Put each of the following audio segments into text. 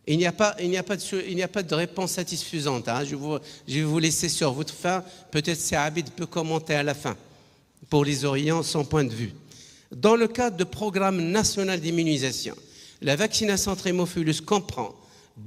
Il n'y a pas de réponse satisfaisante. Hein. Je vais vous laisser sur votre faim. Peut-être si Abid peut commenter à la fin, pour les Orients, son point de vue. Dans le cadre du programme national d'immunisation, la vaccination contre l'hémophilus comprend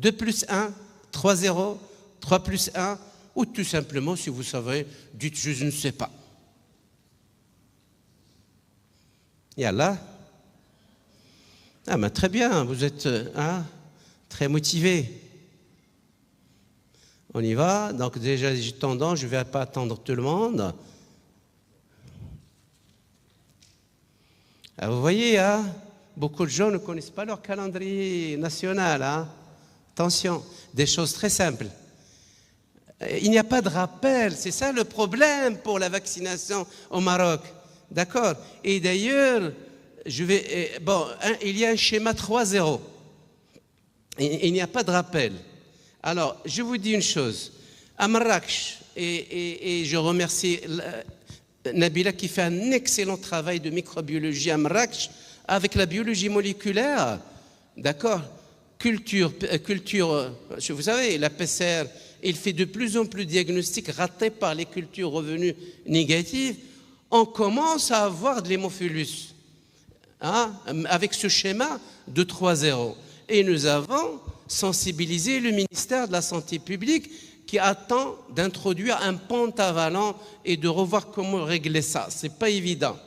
2+1, 3-0, 3+1, ou tout simplement, si vous savez, dites je ne sais pas. Yallah. Ah ben très bien, vous êtes très motivé. On y va. Donc déjà, j'ai tendance, je ne vais pas attendre tout le monde. Ah, vous voyez, hein, beaucoup de gens ne connaissent pas leur calendrier national. Hein. Attention, des choses très simples. Il n'y a pas de rappel, c'est ça le problème pour la vaccination au Maroc. D'accord? Et d'ailleurs, il y a un schéma 3-0. Il n'y a pas de rappel. Alors, je vous dis une chose. À Marrakech, et je remercie Nabila qui fait un excellent travail de microbiologie à Marrakech avec la biologie moléculaire. D'accord? Culture, vous savez, la PCR, il fait de plus en plus de diagnostics ratés par les cultures revenues négatives. On commence à avoir de l'hémophilus avec ce schéma de 3-0. Et nous avons sensibilisé le ministère de la Santé publique qui attend d'introduire un pentavalent et de revoir comment régler ça. Ce n'est pas évident.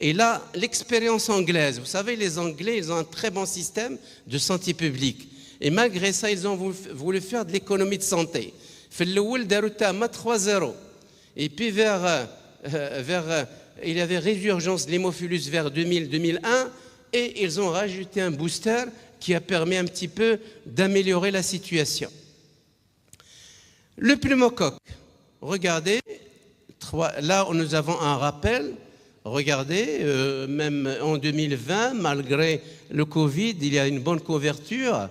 Et là, l'expérience anglaise, vous savez, les Anglais, ils ont un très bon système de santé publique. Et malgré ça, ils ont voulu faire de l'économie de santé. Il y avait 3-0. Et puis il y avait résurgence de l'hémophilus vers 2000-2001 et ils ont rajouté un booster qui a permis un petit peu d'améliorer la situation. Le pneumocoque, regardez, là nous avons un rappel, regardez, même en 2020, malgré le Covid, il y a une bonne couverture.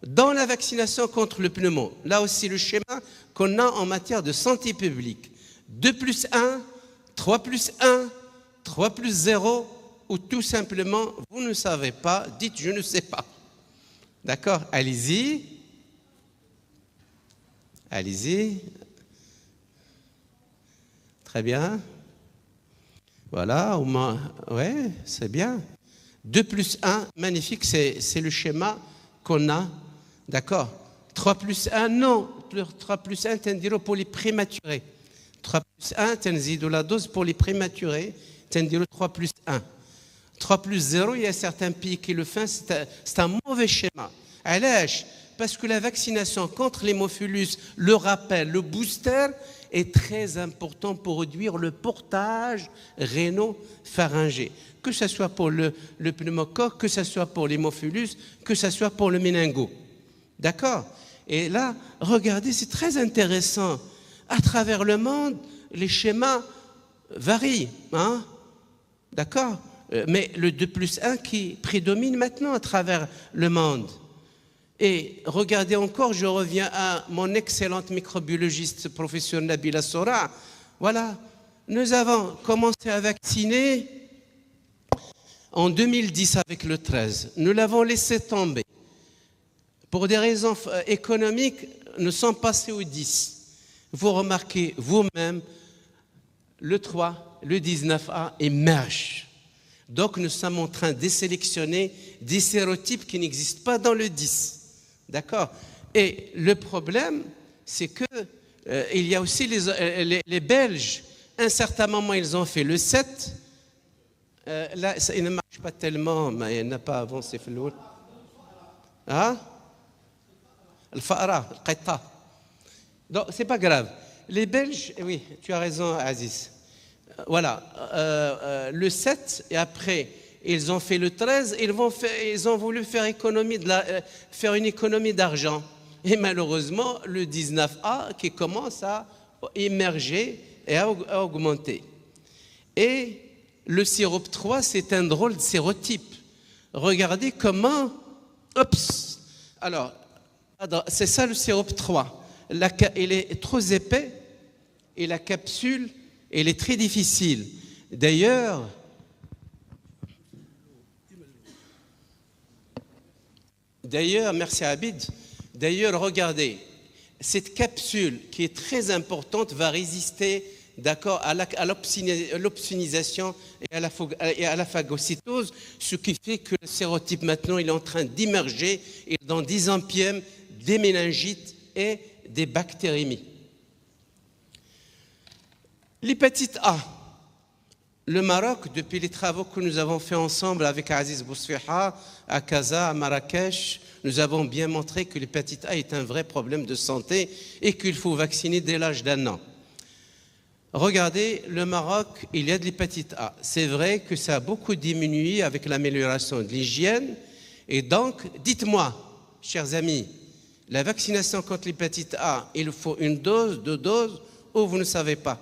Dans la vaccination contre le pneumo, là aussi le schéma qu'on a en matière de santé publique, 2+1, 3+1, 3+0, ou tout simplement, vous ne savez pas, dites je ne sais pas. D'accord? Allez-y. Allez-y. Très bien. Voilà, au moins, ouais, c'est bien. 2+1, magnifique, c'est le schéma qu'on a. D'accord? 3+1, non. 3+1, t'indiras pour les prématurés. 3+1, t'indiras de la dose pour les prématurés. T'indiras 3+1. 3+0, il y a certains pays qui le font, c'est un mauvais schéma. Allège, parce que la vaccination contre l'hémophilus, le rappel, le booster est très important pour réduire le portage rénopharyngé. Que ce soit pour le pneumocoque, que ce soit pour l'hémophilus, que ce soit pour le méningo. D'accord? Et là, regardez, c'est très intéressant. À travers le monde, les schémas varient. Hein? D'accord? Mais le 2+1 qui prédomine maintenant à travers le monde. Et regardez encore, je reviens à mon excellente microbiologiste professeur Nabila Sora. Voilà, nous avons commencé à vacciner en 2010 avec le 13. Nous l'avons laissé tomber. Pour des raisons économiques, nous sommes passés au 10. Vous remarquez vous-même, le 3, le 19A émerge. Donc nous sommes en train de sélectionner des sérotypes qui n'existent pas dans le 10. D'accord? Et le problème, c'est que il y a aussi les Belges. À un certain moment, ils ont fait le 7. Là, ça, il ne marche pas tellement, mais il n'a pas avancé. Hein? Le Fara, le Qaita. Donc, c'est pas grave. Les Belges, oui, tu as raison, Aziz. Voilà, le 7, et après, ils ont fait le 13, ils ont voulu faire une économie d'argent. Et malheureusement, le 19A qui commence à émerger et à augmenter. Et le sirop 3, c'est un drôle de sérotype. Regardez comment... Oups. Alors, c'est ça le sirop 3. Il est trop épais et la capsule, elle est très difficile. D'ailleurs, D'ailleurs, merci Abid. D'ailleurs, regardez, cette capsule qui est très importante va résister, d'accord, à l'opsonisation et à la phagocytose, ce qui fait que le sérotype maintenant il est en train d'immerger dans des ampièmes, des méningites et des bactériémies. L'hépatite A. Le Maroc, depuis les travaux que nous avons faits ensemble avec Aziz Bousfiha, à Casa, à Marrakech, nous avons bien montré que l'hépatite A est un vrai problème de santé et qu'il faut vacciner dès l'âge d'1 an. Regardez, le Maroc, il y a de l'hépatite A. C'est vrai que ça a beaucoup diminué avec l'amélioration de l'hygiène. Et donc, dites-moi, chers amis, la vaccination contre l'hépatite A, il faut 1 dose, 2 doses, ou vous ne savez pas?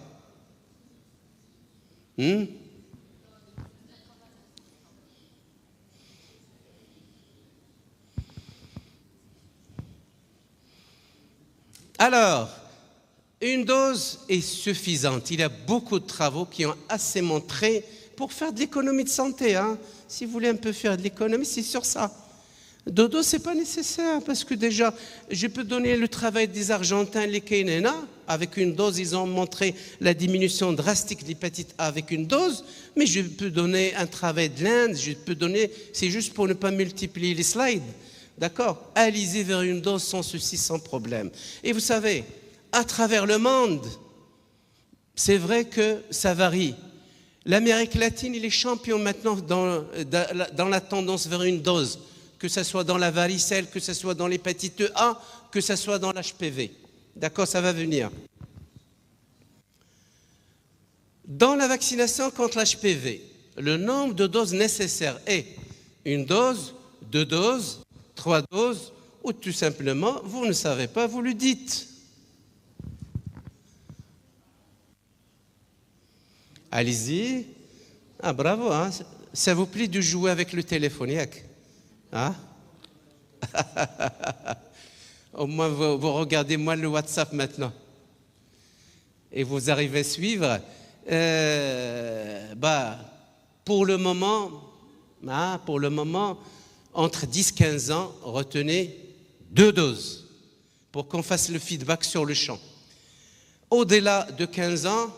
Alors, 1 dose est suffisante. Il y a beaucoup de travaux qui ont assez montré pour faire de l'économie de santé. Si vous voulez un peu faire de l'économie, c'est sur ça. 2 doses, ce n'est pas nécessaire parce que déjà, je peux donner le travail des Argentins, les Kényans. Avec 1 dose, ils ont montré la diminution drastique de l'hépatite A avec 1 dose. Mais je peux donner un travail de l'Inde, je peux donner, c'est juste pour ne pas multiplier les slides. D'accord? Allez-y vers 1 dose sans souci, sans problème. Et vous savez, à travers le monde, c'est vrai que ça varie. L'Amérique latine, il est champion maintenant dans la tendance vers 1 dose, que ce soit dans la varicelle, que ce soit dans l'hépatite A, que ce soit dans l'HPV. D'accord, ça va venir. Dans la vaccination contre l'HPV, le nombre de doses nécessaires est 1 dose, 2 doses, 3 doses, ou tout simplement, vous ne savez pas, vous le dites. Allez-y. Ah, bravo, ça vous plaît de jouer avec le téléphone, Au moins, vous regardez moi le WhatsApp maintenant. Et vous arrivez à suivre. Pour le moment, entre 10 et 15 ans, retenez 2 doses pour qu'on fasse le feedback sur le champ. Au-delà de 15 ans,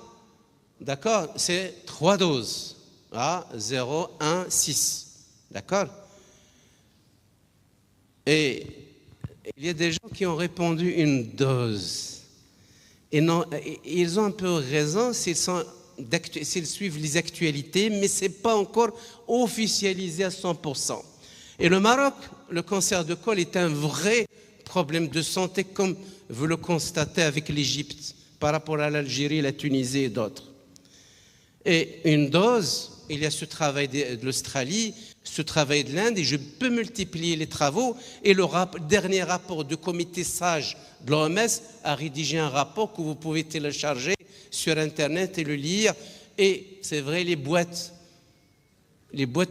d'accord, c'est 3 doses. 0, 1, 6. D'accord? Et il y a des gens qui ont répondu 1 dose. Et non, ils ont un peu raison s'ils suivent les actualités, mais ce n'est pas encore officialisé à 100%. Et le Maroc, le cancer de col est un vrai problème de santé, comme vous le constatez avec l'Égypte, par rapport à l'Algérie, la Tunisie et d'autres. Et 1 dose, il y a ce travail de l'Australie, ce travail de l'Inde, et je peux multiplier les travaux. Et le dernier rapport du comité SAGE de l'OMS a rédigé un rapport que vous pouvez télécharger sur Internet et le lire. Et c'est vrai, les boîtes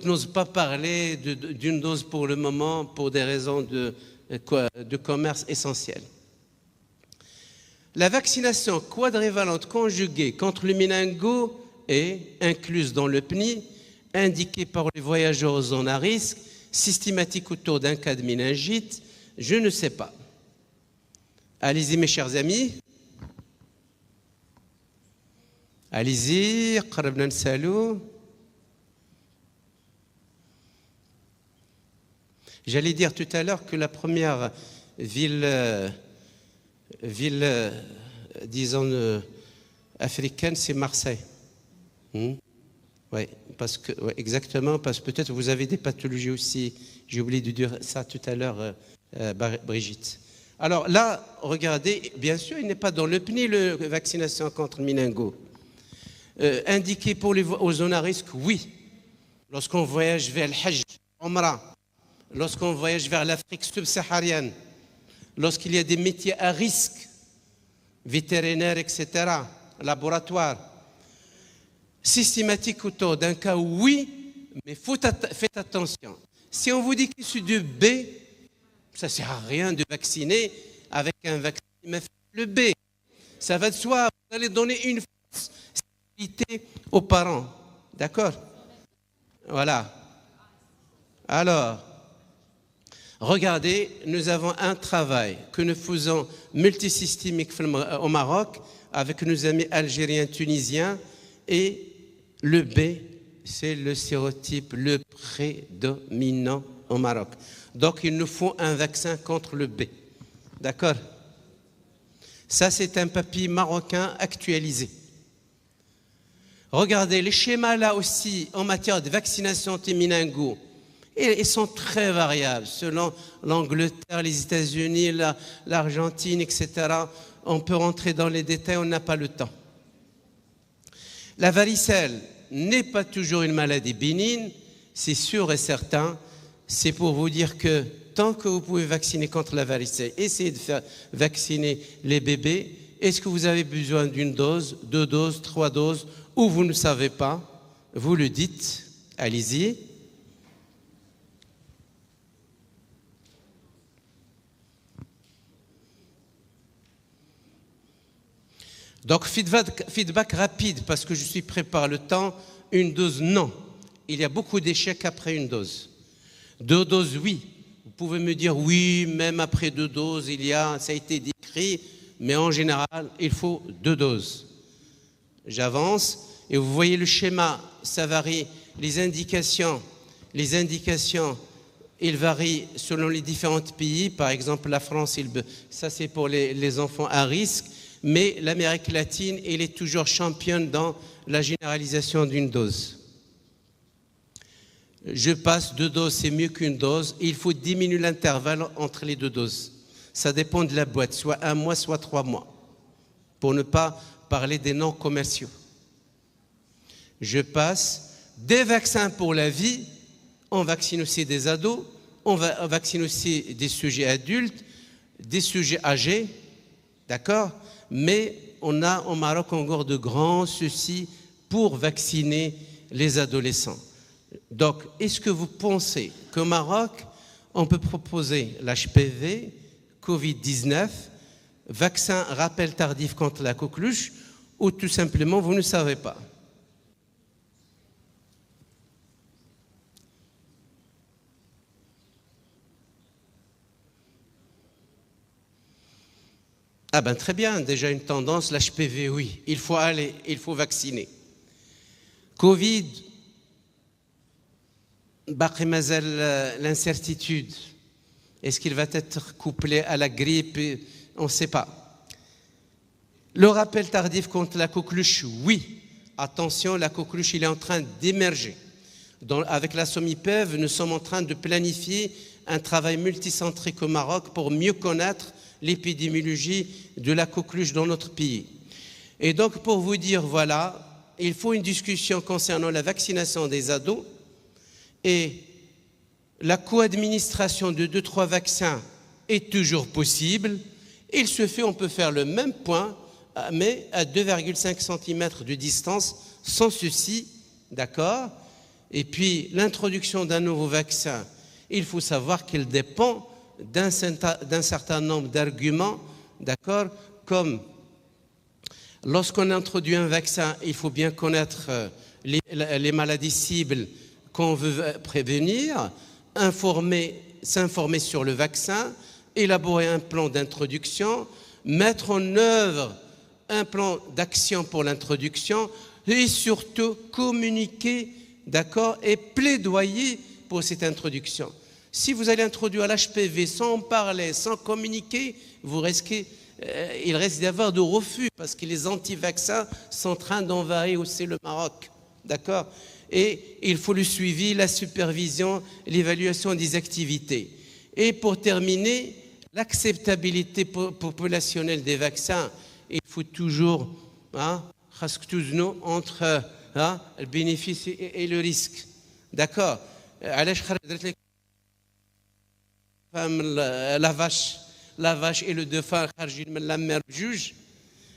n'osent pas parler d'1 dose pour le moment pour des raisons de commerce essentielles. La vaccination quadrivalente conjuguée contre le méningo est incluse dans le PNI, indiquée par les voyageurs aux zones à risque, systématique autour d'un cas de méningite, je ne sais pas. Allez-y mes chers amis. Allez-y, قربنا نسالو. J'allais dire tout à l'heure que la première ville disons, africaine, c'est Marseille. Oui, exactement, parce que peut-être vous avez des pathologies aussi. J'ai oublié de dire ça tout à l'heure, Brigitte. Alors là, regardez, bien sûr, il n'est pas dans le PNI, la vaccination contre le méningo. Indiqué aux zones à risque, oui. Lorsqu'on voyage vers le Hajj, Omra, lorsqu'on voyage vers l'Afrique subsaharienne, lorsqu'il y a des métiers à risque, vétérinaires, etc., laboratoires, systématique autour d'un cas, oui, mais faites attention. Si on vous dit que c'est du B, ça ne sert à rien de vacciner avec un vaccin, mais le B, ça va de soi, vous allez donner une fausse sécurité aux parents. D'accord? Voilà. Alors, Regardez, nous avons un travail que nous faisons multisystémique au Maroc avec nos amis algériens, tunisiens, et le B, c'est le sérotype le prédominant au Maroc. Donc, il nous faut un vaccin contre le B. D'accord? Ça, c'est un papier marocain actualisé. Regardez, les schémas là aussi, en matière de vaccination anti-méningo, ils sont très variables selon l'Angleterre, les États-Unis, l'Argentine, etc. On peut rentrer dans les détails, on n'a pas le temps. La varicelle n'est pas toujours une maladie bénigne, c'est sûr et certain. C'est pour vous dire que tant que vous pouvez vacciner contre la varicelle, essayez de faire vacciner les bébés. Est-ce que vous avez besoin d'une dose, 2 doses, 3 doses, ou vous ne savez pas? Vous le dites, allez-y. Donc, feedback rapide, parce que je suis prêt par le temps. Une dose, non. Il y a beaucoup d'échecs après une dose. 2 doses, oui. Vous pouvez me dire, oui, même après 2 doses, ça a été décrit, mais en général, il faut 2 doses. J'avance, et vous voyez le schéma, ça varie. Les indications, ils varient selon les différents pays. Par exemple, la France, ça c'est pour les enfants à risque. Mais l'Amérique latine, elle est toujours championne dans la généralisation d'une dose. Je passe 2 doses, c'est mieux qu'une dose. Il faut diminuer l'intervalle entre les 2 doses. Ça dépend de la boîte, soit 1 mois, soit 3 mois, pour ne pas parler des non commerciaux. Je passe des vaccins pour la vie. On vaccine aussi des ados, on vaccine aussi des sujets adultes, des sujets âgés, d'accord? Mais on a au Maroc encore de grands soucis pour vacciner les adolescents. Donc, est-ce que vous pensez qu'au Maroc, on peut proposer l'HPV, Covid-19, vaccin rappel tardif contre la coqueluche, ou tout simplement, vous ne savez pas? Ah ben très bien, déjà une tendance, l'HPV, oui, il faut aller, il faut vacciner. Covid, باقي مازال l'incertitude. Est-ce qu'il va être couplé à la grippe? On ne sait pas. Le rappel tardif contre la coqueluche, oui. Attention, la coqueluche, il est en train d'émerger. Avec la SOMIPEV, nous sommes en train de planifier un travail multicentrique au Maroc pour mieux connaître l'épidémiologie de la coqueluche dans notre pays. Et donc, pour vous dire, voilà, il faut une discussion concernant la vaccination des ados et la co-administration de 2-3 vaccins est toujours possible. Il se fait, on peut faire le même point, mais à 2,5 cm de distance, sans souci, d'accord? Et puis, l'introduction d'un nouveau vaccin, il faut savoir qu'il dépend d'un certain nombre d'arguments, d'accord? Comme lorsqu'on introduit un vaccin, il faut bien connaître les maladies cibles qu'on veut prévenir, s'informer sur le vaccin, élaborer un plan d'introduction, mettre en œuvre un plan d'action pour l'introduction et surtout communiquer, d'accord, et plaidoyer pour cette introduction. Si vous allez introduire l'HPV sans en parler, sans communiquer, il risque d'y avoir de refus parce que les anti-vaccins sont en train d'envahir aussi le Maroc. D'accord? Et il faut le suivi, la supervision, l'évaluation des activités. Et pour terminer, l'acceptabilité populationnelle des vaccins, il faut toujours entre le bénéfice et le risque. D'accord? La vache et le dauphin la mère juge,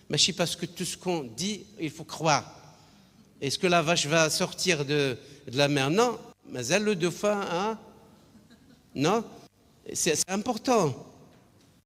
mais je sais parce que tout ce qu'on dit, il faut croire. Est-ce que la vache va sortir de la mer? Non. Mais le dauphin, non. C'est important.